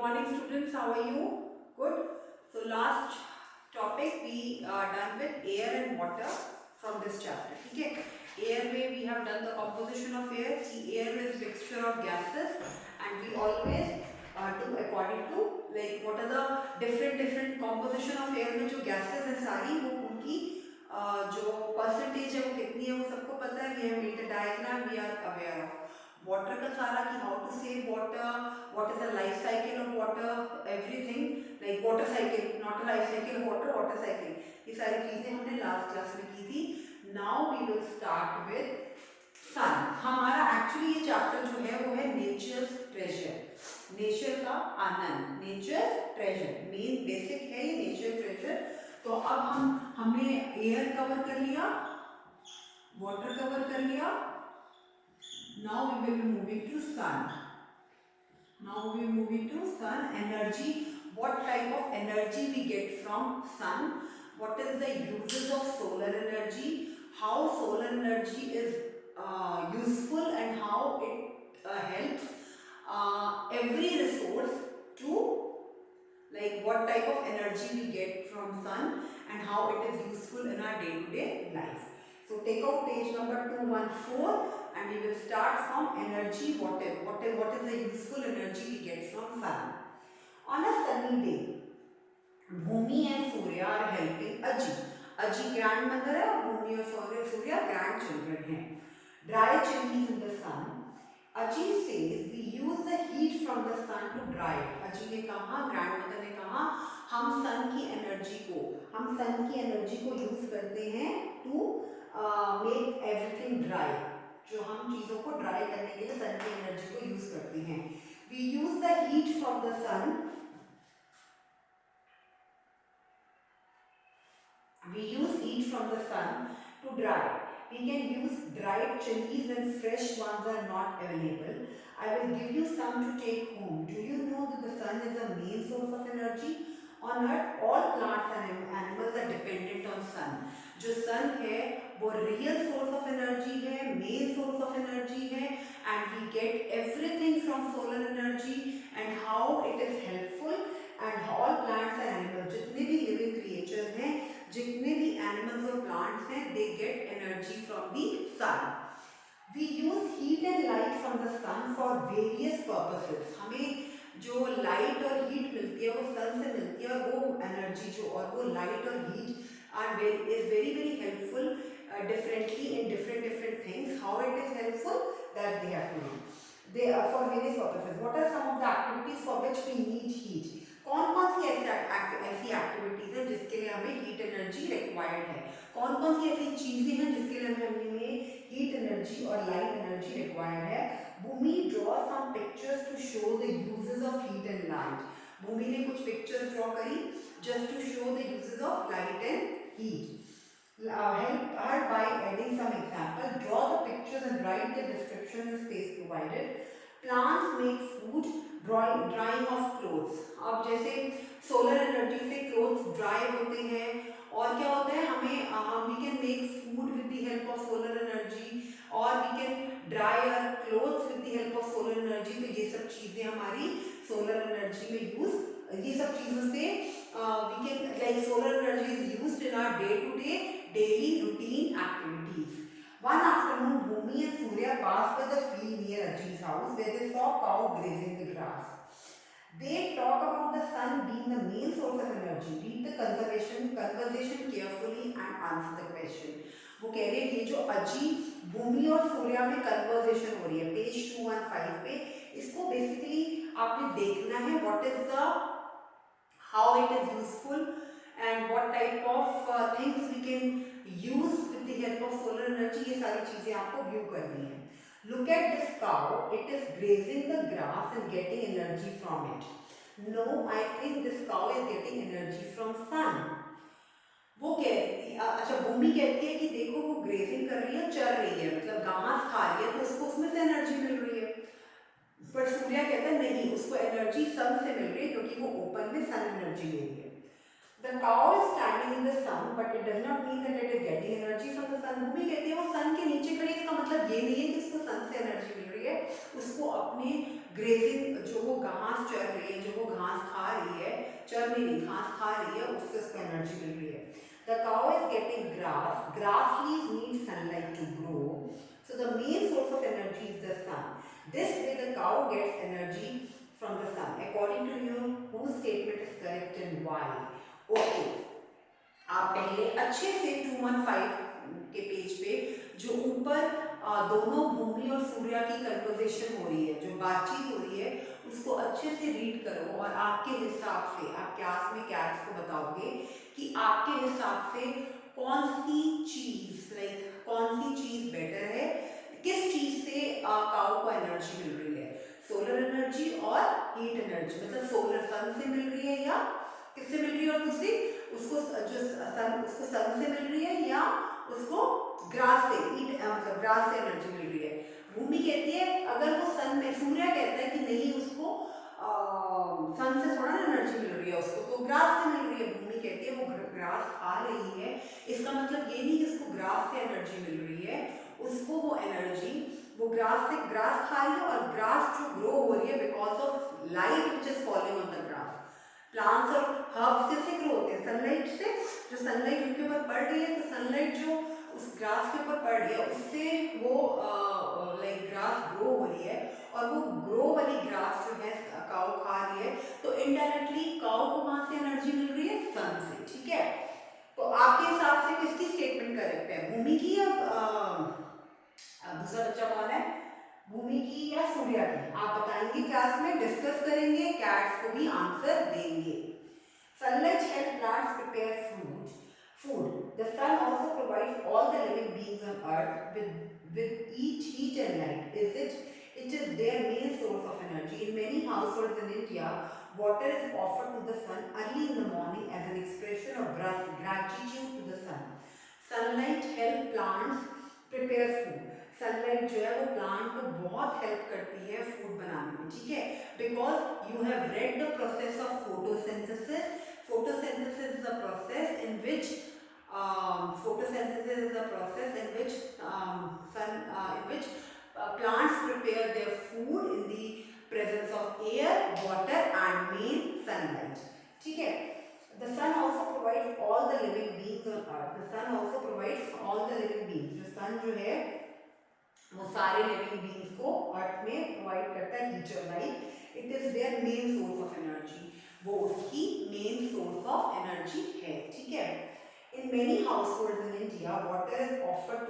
morning students, how are you? Good. So last topic we are done with air and water from this chapter. Okay. Air में we have done the composition of air. The air is mixture of gases and we always do according to like what are the different composition of air में जो gases है सारी वो उनकी जो percentage है वो कितनी है वो सबको पता है. We have made the diagram. We are aware of water का सारा कि how to save water, what is the life cycle of water, everything like water cycle, not a life cycle of water cycle. ये सारी चीजें हमने last class में की थी. Now we will start with sun. हमारा actually ये chapter जो है वो है nature's treasure, nature का आनंद, nature's treasure, main basic है ये nature treasure. तो अब हमने air cover कर लिया, water cover कर लिया. Now we will be moving to sun. Now we will moving to sun. Energy. What type of energy we get from sun? What is the uses of solar energy? How solar energy is useful and how it helps every resource to like what type of energy we get from sun and how it is useful in our day-to-day life. So take out page number 214 and we will start from energy. What is the useful energy we get from sun? On a sunny day, Bhumi and Surya are helping Aji. Aji grandmother है और Bhumi और Surya grandchildren हैं. Dry chilies in the sun. Aji says we use the heat from the sun to dry it. Aji ने कहा, grandmother ने कहा, हम sun की energy को use करते हैं to make everything dry. जो हम चीजों को dry करने के लिए sun की energy को use करते हैं. We use the heat from the sun. We use heat from the sun to dry. We can use dried chilies when fresh ones are not available. I will give you some to take home. Do you know that the sun is the main source of energy? On earth, all plants and animals are dependent on sun. जो sun है वो real source of energy है, main source of energy है, and we get everything from solar energy and how it is helpful. And all plants and animals, जितने भी living creatures हैं, जितने भी animals और plants हैं, they get energy from the sun. We use heat and light from the sun for various purposes. हमें जो light और heat मिलती है वो sun से मिलती है और वो energy जो और वो light और heat is very helpful differently in different things. How it is helpful that they have to know. They are for various purposes. What are some of the activities for which we need heat? कौन सी ऐसी activities हैं जिसके लिए हमें heat energy required है? कौन सी ऐसी चीजें हैं जिसके लिए हमें हीट एनर्जी और लाइट एनर्जी रिक्वायर्ड है? Bhoomi draw some pictures to show the uses of heat and light. Bhoomi ने कुछ पिक्चर्स ड्रॉ करी just to show the uses of light and heat. Help her by adding some example. Draw the pictures and write the description in space provided. Plants make food. Drying of clothes. अब जैसे solar energy से clothes dry होते हैं और क्या होता है हमें we can make food with the help of solar energy or we can dry our clothes with the help of solar energy. तो ये सब चीजें हमारी सोलर एनर्जी में यूज, ये सब चीजों से we can like solar energy is used in our day-to-day daily routine activities. One afternoon, Bhumi and Surya passed by the field near Aji's house where they saw cow grazing the grass. They talk about the sun being the main source of energy. Read the conversation carefully and answer the question. वो कह रहे हैं ये जो अजी, भूमि और सूर्या में conversation हो रही है पेज 215 पे, इसको बेसिकली आपने देखना है what is the how it is useful and what type of things we can use with the help of solar energy. ये सारी चीजें आपको व्यू करनी है. Look at this cow. It is grazing the grass and getting energy from it. No, I think this cow is getting energy from sun. वो कहती अच्छा भूमि कहती है कि देखो वो ग्रेजिंग कर रही है, चर रही है, मतलब घास खा रही है तो उसको उसमें से एनर्जी मिल रही है. पर सूर्या कहता है नहीं, उसको एनर्जी सन से मिल रही है क्योंकि वो ओपन में सन एनर्जी ले रही है. The cow is standing in the sun, but it does not mean that it is getting energy from the sun. भूमि कहती है वो सन के नीचे खड़ी है, इसका मतलब ये नहीं है कि इसको सन से एनर्जी मिल रही है. रही है उसको अपने ग्रेजिंग, जो वो घास चर रही है, जो वो घास खा रही है, चर नहीं घास खा रही है, उससे उसको एनर्जी मिल रही है. The cow is getting grass. Grass leaves need sunlight to grow. So the main source of energy is the sun. This way the cow gets energy from the sun. According to you, whose statement is correct and why? Okay. आप पहले अच्छे से 215 के page पे जो ऊपर दोनों भूमि और सूर्य की कन्वर्सेशन हो रही है, जो बातचीत हो रही है, उसको अच्छे से रीड करो और आपके हिसाब से आप क्लास में कैट्स को बताओगे कि आपके हिसाब से कौन सी चीज कौन सी चीज बेटर है, किस चीज से काऊ को एनर्जी मिल रही है, सोलर एनर्जी और हीट एनर्जी, मतलब सोलर सन से मिल रही है या किससे मिल रही है, और दूसरी उसको जो उसको सन से मिल रही है या उसको ग्रास से, मतलब ग्रास से एनर्जी मिल रही है. भूमि कहती है अगर वो सन में, सूर्य कहता है कि नहीं उसको सन से थोड़ा ना एनर्जी मिल रही है, उसको तो ग्रास से मिल रही है. भूमि कहती है वो ग्रास खा रही है, इसका मतलब ये नहीं कि उसको ग्रास से एनर्जी मिल रही है, उसको वो एनर्जी वो ग्रास से, ग्रास खा रही है और ग्रास जो ग्रो हो रही है because of light which is falling on the grass. Plants और हर्ब्स किससे ग्रो होते हैं? सनलाइट से. जो सनलाइट उनके ऊपर पड़ रही है तो सनलाइट जो उस ग्रास के ऊपर पड़ रही है उससे वो ग्रास ग्रो हो रही है, और वो ग्रो वाली ग्रास जो है काऊ खा रही है, तो इनडायरेक्टली काऊ को वहां से एनर्जी मिल रही है सन से. ठीक है, तो आपके हिसाब से किसकी स्टेटमेंट करेक्ट है, भूमि की या दूसरा बच्चा कौन है, भूमि की या सूर्य की? आप बताएंगे, क्लास में डिस्कस करेंगे, कैट्स को भी आंसर देंगे. Sunlight helps plants prepare food. The sun also provides all the living beings on earth with each heat and light. It is their main source of energy. In many households in India, water is offered to the sun early in the morning as an expression of gratitude to the sun. Sunlight helps plants prepare food. Sunlight जो है वो plant को बहुत help करती है food बनाने में. ठीक है, because you have read the process of photosynthesis. Photosynthesis is the process in which plants prepare their food in the presence of air, water and main sunlight. ठीक है, the sun also provides all the living beings on earth. The sun also provides all the living beings. जो sun जो है वो सारे living beings को अर्थ में provide करता है हीट और light. It is there main source of energy, वो उसकी मेन सोर्स ऑफ एनर्जी है. ठीक है, in many households in India water is offered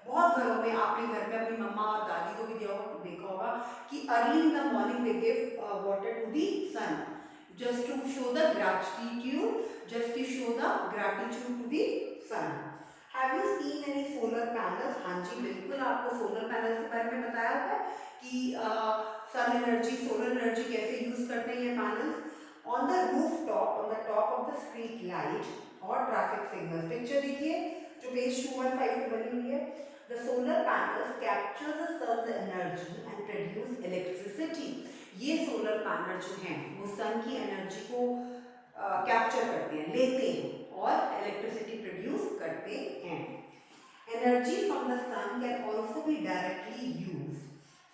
बहुत घरों में, आपने घर में अपनी मम्मा और दादी को भी देखा होगा कि early in the morning they give water to the sun just to show the gratitude to the sun. Have you seen any solar panels? हाँ जी बिल्कुल, आपको सोलर पैनल्स के बारे में बताया होगा कि सन एनर्जी, सोलर एनर्जी कैसे यूज करते हैं ये panels. On the roof top, on the top of the street light और ट्रैफिक सिग्नल. पिक्चर देखिए जो पेज 215 पे बनी हुई है. The solar panels captures the sun's energy and produce electricity. ये सोलर पैनल जो हैं वो सन की एनर्जी को कैप्चर करते हैं, लेते हैं और इलेक्ट्रिसिटी प्रोड्यूस करते हैं. Energy from the sun can also be directly use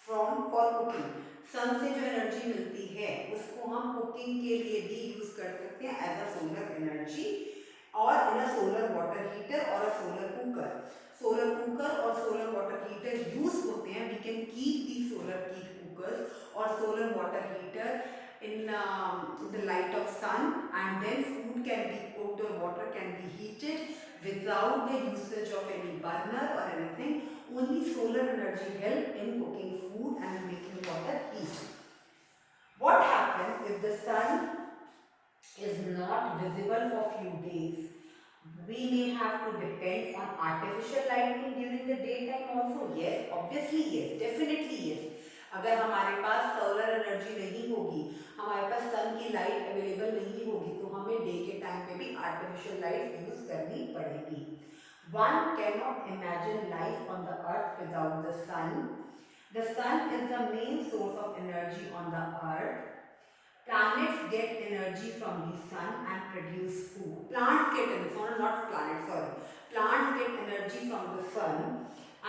for cooking. Sun से जो एनर्जी मिलती है उसको हम कुकिंग के लिए भी यूज कर सकते हैं एज अ सोलर एनर्जी, और in a solar water heater और a solar cooker. Solar cooker और सोलर वाटर हीटर यूज होते हैं. We can keep the solar cookers or solar water heater in the light of sun, and then food can be cooked or water can be heated without the usage of any burner or anything. Only solar energy help in cooking food and making water heat. What happens if the sun is not visible for few days? We may have to depend on artificial lighting during the daytime also. Yes, obviously yes, definitely yes. अगर हमारे पास solar energy नहीं होगी, हमारे पास सन की light available नहीं होगी, तो हमें डे के टाइम पे भी आर्टिफिशियल लाइट यूज करनी पड़ेगी. One cannot imagine life on the earth without the sun. The sun is the main source of energy on the earth. Planets get energy from the sun and produce food. Plants get energy, not planets, sorry. Plants get energy from the sun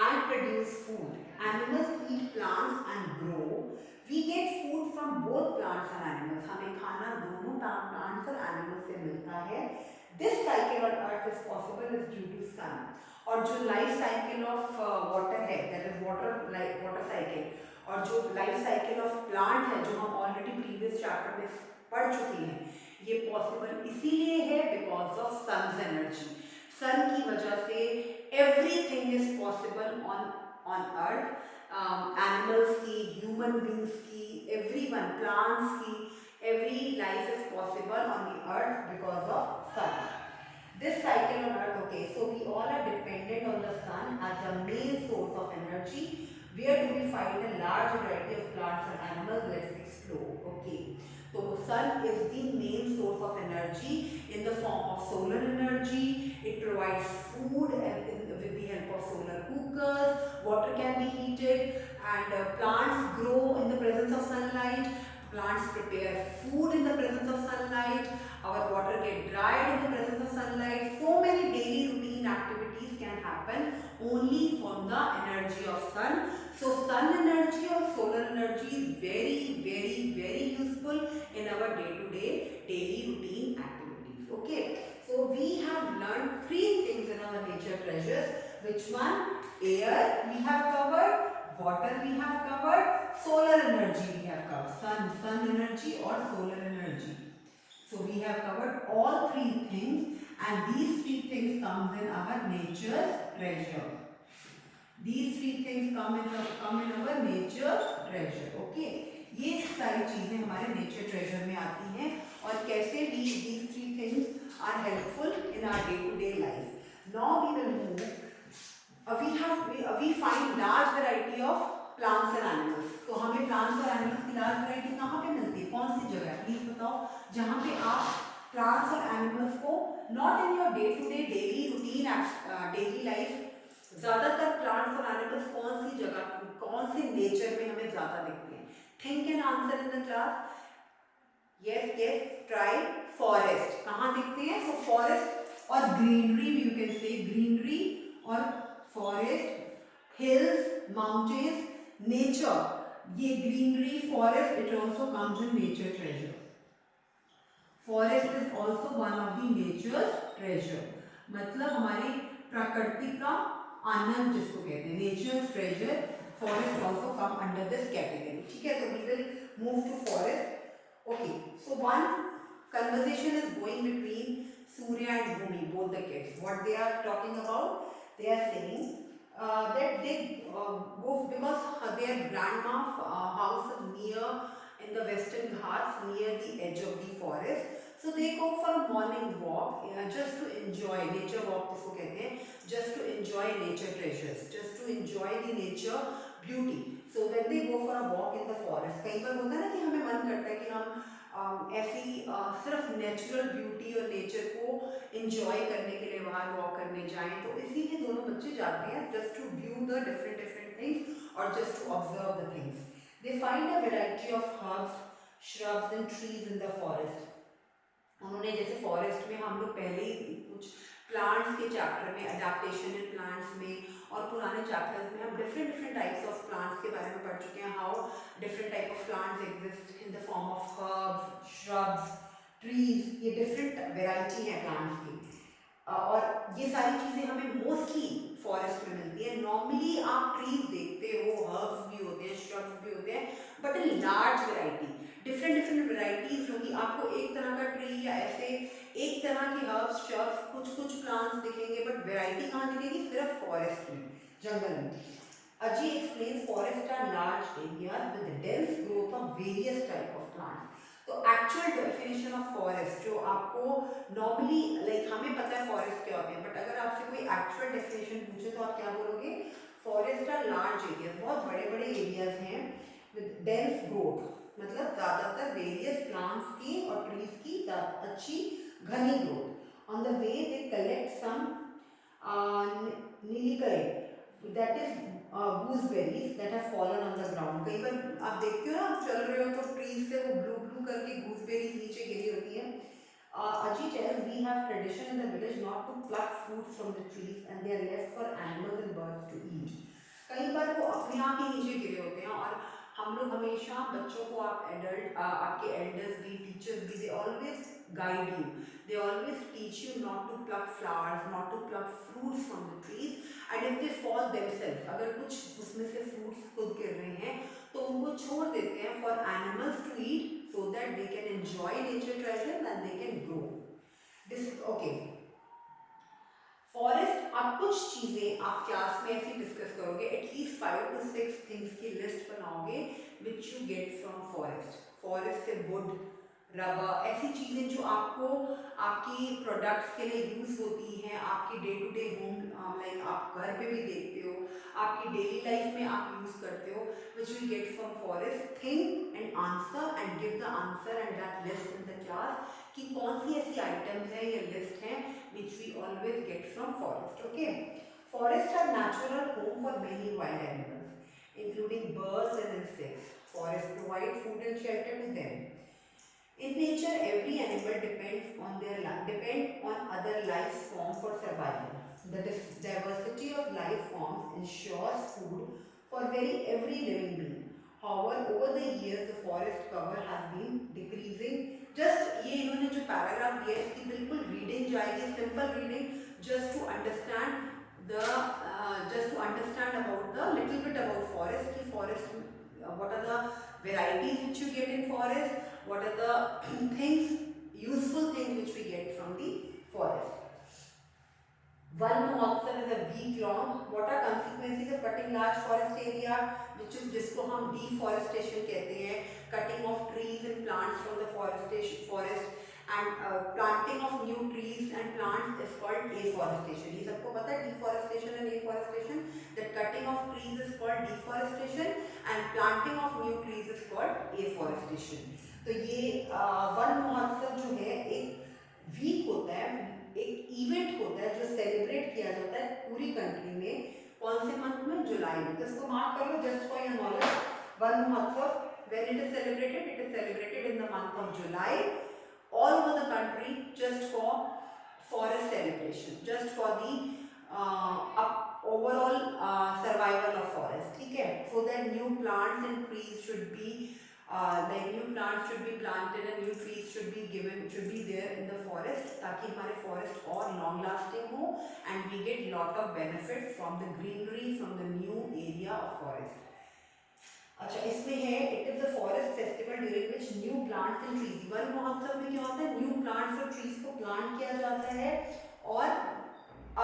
and produce food. Animals eat plants and grow. We get food from both plants and animals. हमें खाना दोनों plants और animals से मिलता है. This cycle on earth is possible is due to sun. और जो life cycle of water है, that is water cycle, और जो लाइफ साइकिल ऑफ प्लांट है जो हम ऑलरेडी प्रीवियस चैप्टर में पढ़ चुके हैं, ये पॉसिबल इसीलिए है बिकॉज ऑफ सन्स एनर्जी. सन की वजह से everything is possible on earth. Animals की, ह्यूमन बींग्स की, एवरीवन, प्लांट्स की, every life is possible on the earth because of sun. This cycle on earth, okay, so we all are dependent on the sun as the main source of energy. Where do we find a large variety of plants and animals? Let's explore. Okay, so sun is the main source of energy in the form of solar energy. It provides food with the help of solar cookers. Water can be heated, and plants grow in the presence of sunlight. Plants prepare food in the presence of sunlight. Our water get dried in the presence of sunlight. So many daily routine activities can happen only from the energy of sun. So sun energy or solar energy is very useful in our day-to-day daily routine activities. Okay, so we have learned 3 things in our nature treasures. Which one? Air we have covered, water we have covered, solar energy we have covered. Sun energy or solar energy. So we have covered all 3 things, and these 3 things comes in our nature's treasure. These 3 things come in our nature's treasure. Okay, ये सारी चीजें हमारे nature treasure में आती हैं और कैसे these 3 things are helpful in our day-to-day life. Now we will move. We find large variety of plants and animals. तो हमें plants और animals की large variety कहाँ पे मिलती है, कौन सी जगह है, प्लीज बताओ, जहाँ पे आप plants और animals को not in your day-to-day daily routine daily life, ज्यादातर प्लांट्स और एनिमल्स कौन सी जगह, कौन से नेचर में हमें ज्यादा दिखते हैं? Think and answer in the class. Yes, try. Forest कहाँ दिखते हैं? सो फॉरेस्ट और greenery, you can say greenery और फॉरेस्ट, हिल्स, माउंटेन्स, नेचर. ये greenery, forest, it also comes in nature treasure. Forest is also one of the nature's treasure. मतलब हमारी प्रकृति का आनंद जिसको कहते हैं, nature's treasure. Forest also come under this category. ठीक है, तो we will move to forest. Okay, so one conversation is going between Surya and Bhumi, both the kids. What they are talking about? They are saying that they go because their grandma's house is near in the western Ghats, near the edge of the forest. So they go for a morning walk just to enjoy nature walk, जिसको कहते हैं, just to enjoy nature treasures, just to enjoy the nature beauty. So when they go for a walk in the forest, कई बार होता है ना कि हमें मन करता है कि हम ऐसी सिर्फ नेचुरल ब्यूटी और नेचर को एंजॉय करने के लिए बाहर वॉक करने जाएं, तो इसीलिए दोनों बच्चे जाते हैं just to view the different things और just to observe the things. They find a variety of herbs, shrubs and trees in the forest. उन्होंने जैसे फॉरेस्ट में हम लोग पहले ही कुछ प्लांट्स के चैप्टर में, अडेप्टेशन इन प्लांट्स में और पुराने चैप्टर्स में हम डिफरेंट टाइप्स ऑफ प्लांट्स के बारे में पढ़ चुके हैं. How different type of plants exist in the form of herbs, shrubs, trees. ये डिफरेंट वेराइटी है प्लांट्स की और ये सारी चीज़ें हमें मोस्टली फॉरेस्ट में मिलती है. नॉर्मली आप ट्रीज देखते हो, हर्ब्स भी होते हैं, श्रब्स भी होते हैं, but in large variety, different varieties होगी. आपको एक तरह का ट्री या ऐसे एक तरह के हर्ब्स, श्रब्स, कुछ प्लांट्स दिखेंगे, बट वेराइटी कहाँ दिखेगी? सिर्फ फॉरेस्ट में, जंगल में. Ajay explains forests are large areas with dense growth of various type of plants. तो एक्चुअल डेफिनेशन ऑफ फॉरेस्ट जो आपको नॉर्मली लाइक हमें पता है फॉरेस्ट क्या होते हैं, बट अगर आपसे कोई एक्चुअल डेफिनेशन पूछे तो आप क्या बोलोगे? फॉरेस्ट आर लार्ज एरियाज, बहुत बड़े एरियाज हैं विद डेंस ग्रोथ, मतलब ज़्यादातर वेरियस प्लांट्स की और ट्रीज की अच्छी घनी growth. On the way they collect some नीलिकरेट, that is gooseberries that have fallen on the ground. कई बार आप देखते हो ना, आप चल रहे हो तो ट्रीज से वो ब्लू करके gooseberries नीचे गिरी होती है. Ajay tells we have tradition in the village not to pluck fruits from the trees and they are left for animals and birds to eat. हम लोग हमेशा बच्चों को, आप एडल्ट, आपके एल्डर्स भी, टीचर्स भी, they always guide you, they always teach you not to pluck flowers, not to pluck fruits from the trees, and if they fall themselves, अगर कुछ उसमें से fruits खुद गिर रहे हैं तो उनको छोड़ देते हैं for animals to eat, so that they can enjoy nature treasures and they can grow. This okay. Forest, आप कुछ चीजें आप क्लास में ऐसे डिस्कस करोगे, एटलीस्ट 5 to 6 थिंग्स की लिस्ट बनाओगे which you get from forest. Forest से वुड, रबर, ऐसी चीजें जो आपको आपकी प्रोडक्ट्स के लिए यूज होती हैं, आपकी day to day home, like आप घर पे भी देखते हो, आपकी डेली लाइफ में आप यूज करते हो, which you get from forest. Think and answer and give the answer and that list in the class कि कौन सी ऐसी आइटम्स हैं या लिस्ट हैं which we always get from forest. Okay, forests are natural home for many wild animals, including birds and insects. Forests provide food and shelter to them. In nature, every animal depend on other life forms for survival. The diversity of life forms ensures food for every living being. However, over the years, the forest cover has been decreasing. Just ये इन्होंने जो paragraph दिया है इसकी बिल्कुल reading जाएगी, simple reading, just to understand about the little bit about forest, कि forest what are the varieties which you get in forest, what are the things, useful things which we get from the forest. One Mahotsav is a week long. What are consequences of cutting large forest area, जिसको हम deforestation कहते हैं, cutting of trees and plants from the forest and planting of new trees and plants is called afforestation. ये सबको पता है deforestation and afforestation. That cutting of trees is called deforestation and planting of new trees is called afforestation. तो ये one महोत्सव जो है एक वीक होता है, एक इवेंट होता है जो सेलिब्रेट किया जाता है पूरी कंट्री में. कौन से मंथ में? जुलाई में. तो इसको मार्क कर लो just for your knowledge. Van Mahotsav, when it is celebrated in the month of July all over the country, just for forest celebration, just for the overall survival of forest. ठीक है, so that new plants and trees should be new plants should be planted and new trees should be there in the forest, ताकि हमारे forest और long lasting हो and we get lot of benefit from the greenery from the new area of forest. अच्छा, इसमें है it is the forest festival during which new plants and trees. One महोत्सव में क्या होता है? न्यू प्लांट्स और ट्रीज को प्लांट किया जाता है और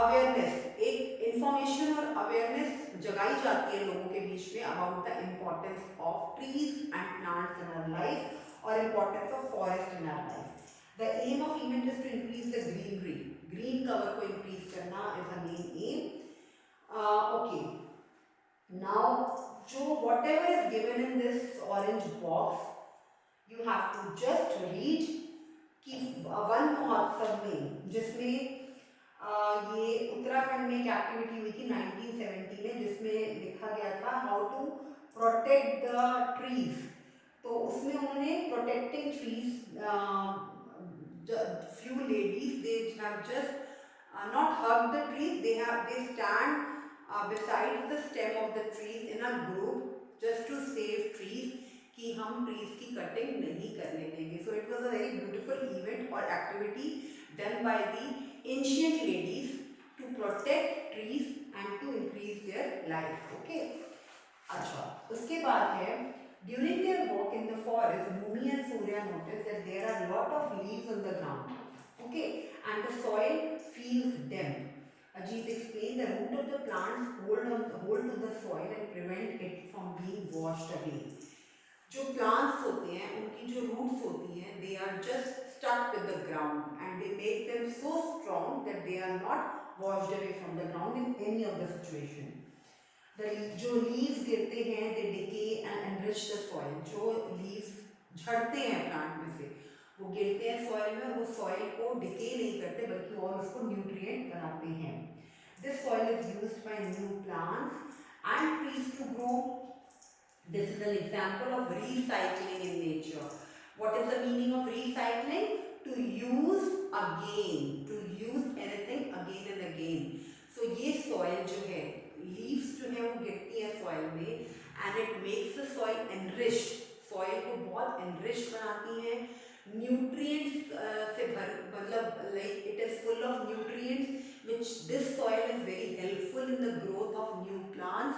अवेयरनेस, एक इंफॉर्मेशन और अवेयरनेस जगाई जाती है लोगों के बीच में about the importance of trees and plants in our life और importance of forest in our life. The aim of event is to increase the greenery, green cover को इंक्रीज करना is the main aim. Okay, now जो whatever is given in this orange box, you have to just read कि one महोत्सव में, जिसमें ये उत्तराखंड में एक एक्टिविटी हुई थी 1970 में, जिसमें लिखा गया था how to protect the trees. तो उसमें उन्होंने protecting trees, few ladies, they have just not hugged the trees, they stand beside the stem of the trees in a group just to save trees, कि हम trees की cutting नहीं करने देंगे. So it was a very beautiful event or activity done by the ancient ladies to protect trees and to increase their life. Okay. अच्छा, उसके बाद है during their walk in the forest, Bhumi and Surya noticed that there are lot of leaves on the ground. Okay, and the soil feels damp. Ajit explained the root of the plants hold to the soil and prevent it from being washed away. जो plants होते हैं उनकी जो roots होती हैं, they are just stuck with the ground and they make them so strong that they are not washed away from the ground in any of the situation. जो leaves गिरते हैं, they decay and enrich the soil. जो leaves झड़ते हैं plant में से, वो गिरते हैं सॉइल में और वो सॉइल को डिके नहीं करते बल्कि और उसको न्यूट्रिएंट बनाते हैं. This soil is used by new plants and trees to grow. This is an example of recycling in nature. What is the meaning of recycling? To use again, to use anything again and again. So ये soil जो है, leaves जो है वो गिरती है soil में and and it makes the soil enriched. Soil को बहुत enriched बनाती है, nutrients से भर मतलब like it is full of nutrients which this soil is very helpful in the growth of new plants.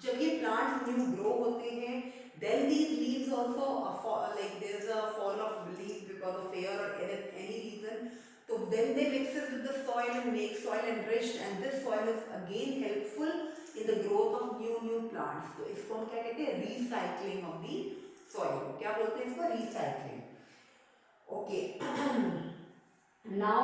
जब ये plants new grow होते हैं, then these leaves also like there is a fall of leaves because of air or any reason. So then they mixes with the soil and make soil enriched, and this soil is again helpful in the growth of new plants. तो इसको हम क्या कहते हैं? Recycling of the soil. क्या बोलते हैं इसको? Recycling. Okay. Now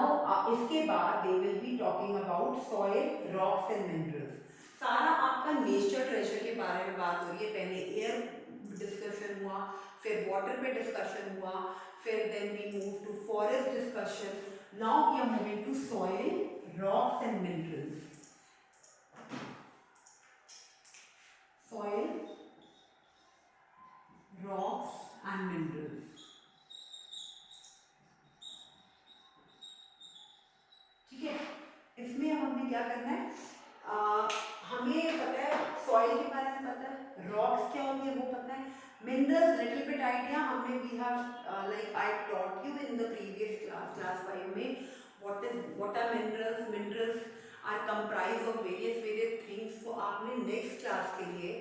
इसके बाद they will be talking about soil, rocks and minerals. सारा आपका नेचर ट्रेजर के बारे में बात हो रही है. पहले एयर डिस्कशन हुआ, फिर वाटर पे डिस्कशन हुआ, फिर then we move to forest discussion. Now we are moving to soil, rocks and minerals. Soil, rocks and minerals. ठीक है, इसमें अब हमें क्या करना है? हमें पता है सॉइल के बारे में पता है, रॉक्स क्या होती है वो पता है, मिनरल्स लिटिल बिट आइडिया हमने we have like I taught you in the previous class 5 में what are minerals are comprised of various things. तो आपने नेक्स्ट क्लास के लिए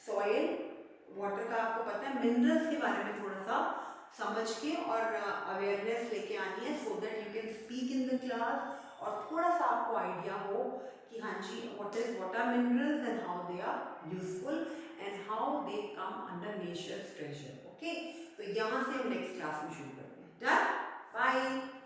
सॉइल वाटर का आपको पता है, मिनरल्स के बारे में थोड़ा सा समझ के और अवेयरनेस लेके आनी है so that you can speak in the class और थोड़ा सा आपको आइडिया हो कि हाँ जी what are minerals and how they are useful and how they come under nature's treasure. Okay, तो यहाँ से हम नेक्स्ट क्लास में शुरू करते हैं. Done, bye.